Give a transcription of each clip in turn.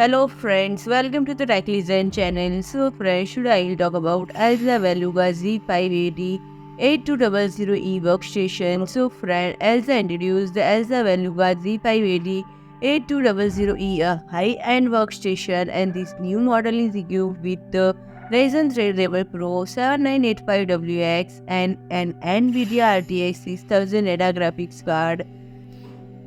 Hello friends, welcome to the TechListen channel. So friends, today I'll talk about ELSA VELUGA G5-AD 8200E Workstation. So friend, ELSA introduced the ELSA VELUGA G5-AD 8200E, a high-end workstation, and this new model is equipped with the Ryzen Threadripper PRO 7985WX and an NVIDIA RTX 6000 ADA graphics card.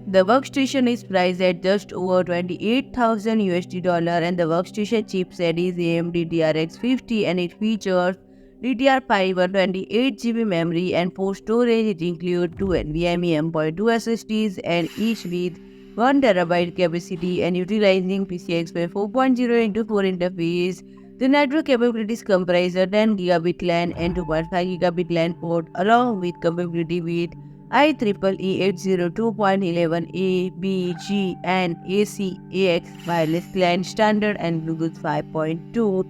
The workstation is priced at just over 28,000 USD dollar, and the workstation chipset is AMD TRX50, and it features DDR5 128GB memory and 4 storage. It includes 2 NVMe M.2 SSDs and each with 1 TB capacity and utilizing PCI Express 4.0 into 4 interface. The network capabilities comprise a 10 Gigabit LAN and 2.5 Gigabit LAN port along with compatibility with IEEE 802.11a, B, G, and ACX wireless LAN standard and Bluetooth 5.2.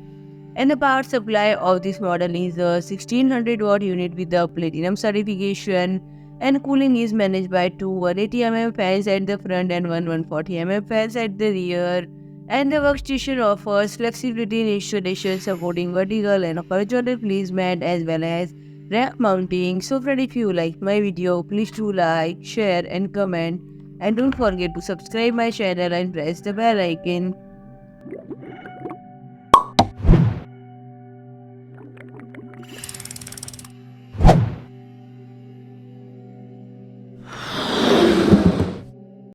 And the power supply of this model is a 1600 watt unit with the platinum certification, and cooling is managed by two 180 mm fans at the front and one 140 mm fans at the rear. And the workstation offers flexibility in installation, supporting vertical and horizontal placement as well as rack mounting. So friend, if you like my video, please do like, share and comment, and don't forget to subscribe my channel and press the bell icon.